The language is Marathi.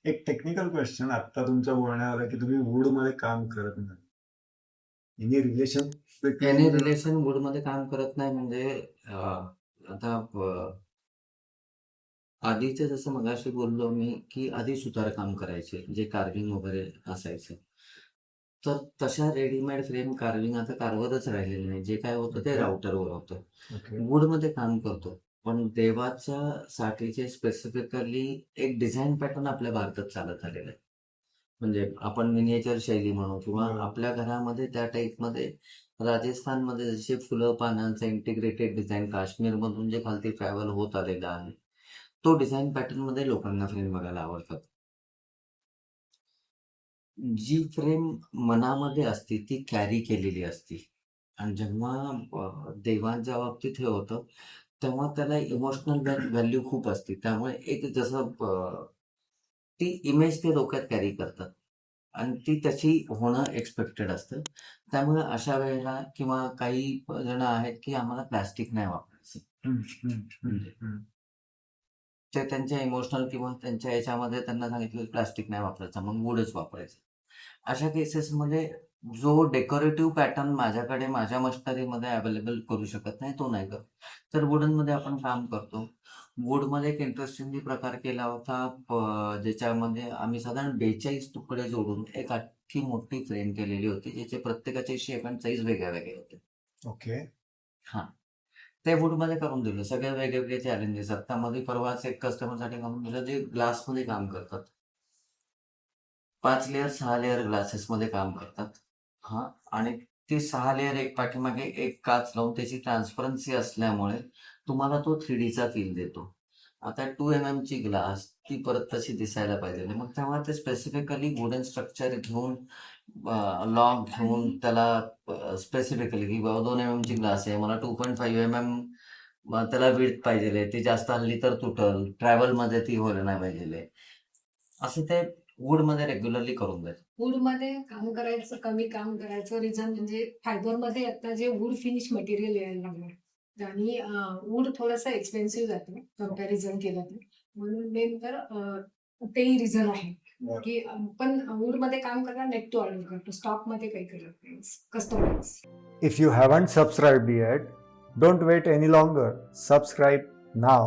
एक टेक्निकल क्वेश्चन आता तुमच्या बोलण्यावर आहे की तुम्ही वूड मध्ये काम करत नाही. एनी रिलेशन याने बिटवीन रिलेशन वूडमध्ये काम करत नाही म्हणजे आता आधीचं जसं मगाशी बोललो मी, की आधी सुतारकाम करायचे, जे कार्विंग वगैरे असायचं. तर तशा रेडीमेड फ्रेम कार्विंग आता कारवतच राहिलेलं नाही. जे काय होतं ते ओके राउटरवर होतं. ओके वूडमध्ये काम करतो. पण देवाच्या साठीचे स्पेसिफिकली एक डिझाइन पॅटर्न आपल्या भारतात चालत आलेला आहे. म्हणजे आपण मिनिएचर शैली म्हणू किंवा बरोबर. आपल्या घरामध्ये त्या टाईपमध्ये राजस्थानमध्ये जसे फुलं पानांचं इंटिग्रेटेड डिझाइन काश्मीरमधून जे खालती ट्रॅव्हल होत आलेलं आहे, तो डिझाइन पॅटर्नमध्ये लोकांना फ्रेम बघायला आवडतात. जी फ्रेम मनामध्ये असते ती कॅरी केलेली असते आणि जेव्हा देवांच्या बाबतीत हे होतं, तेव्हा त्याला इमोशनल व्हॅल्यू खूप असते. त्यामुळे एक जसं ती इमेज ते डोक्यात कॅरी करतात आणि ती तशी होणं एक्सपेक्टेड असतं. त्यामुळे अशा वेळेला किंवा काही जण आहेत, की आम्हाला प्लास्टिक नाही वापरायचं. हम्म, हम्म, हम्म, म्हणजे हम्म. ते त्यांच्या इमोशनल किंवा त्यांच्या याच्यामध्ये त्यांना सांगितलं प्लास्टिक नाही वापरायचं, मग वूडच वापरायचं. अशा केसेसमध्ये जो डेकोरेटिव्ह पॅटर्न माझ्याकडे माझ्या मशिनरीमध्ये अवेलेबल करू शकत नाही, तो नाही करत. तर वुडनमध्ये आपण काम करतो. वूडमध्ये एक इंटरेस्टिंगली प्रकार केला होता, ज्याच्यामध्ये आम्ही साधारण 42 तुकडे जोडून एक अख्खी मोठी फ्रेम केलेली होती, ज्याचे प्रत्येकाचे शेप अँड साईज वेगळे होते. ओके हां. ते वूडमध्ये करून दिलं. सगळे वेगवेगळे चॅलेंजेस. आता मध्ये परवाच एक कस्टमरसाठी करून दिलं, जे ग्लासमध्ये काम करतात. 5 लेयर, 6 लेयर ग्लासेसमध्ये काम करतात. हां. आणि ती 6 लेयर एक पाठीमागे एक काच लावून त्याची ट्रान्सपरन्सी असल्यामुळे तुम्हाला तो 3Dचा फील देतो. आता 2 ची ग्लास ती परत तशी दिसायला पाहिजे. मग तेव्हा ते स्पेसिफिकली वुडन स्ट्रक्चर घेऊन लॉक घेऊन आणि त्याला स्पेसिफिकली की बाबा 2 ची ग्लास आहे. मला 2.5 मग त्याला विड्थ पाहिजे. ती जास्त हलली तर तुटल. ट्रॅव्हलमध्ये ती व्हायला नाही पाहिजे. असं ते वूडमध्ये रेग्युलरली करून द्यायचं. वूडमध्ये काम करायचं, कमी काम करायचं रिझन म्हणजे फायबरमध्ये आता जे वूड फिनिश मटेरियल यायला लागलं आणि वूड थोडंसं एक्सपेन्सिव्ह जातं कम्पॅरिझन केलं तर. म्हणून मेन तर तेही रिझन आहे की पण वूडमध्ये काम करणार नेट टू ऑर्डर करतो, स्टॉकमध्ये काही करत नाही, customise. If you haven't subscribed yet, don't wait any longer. Subscribe now.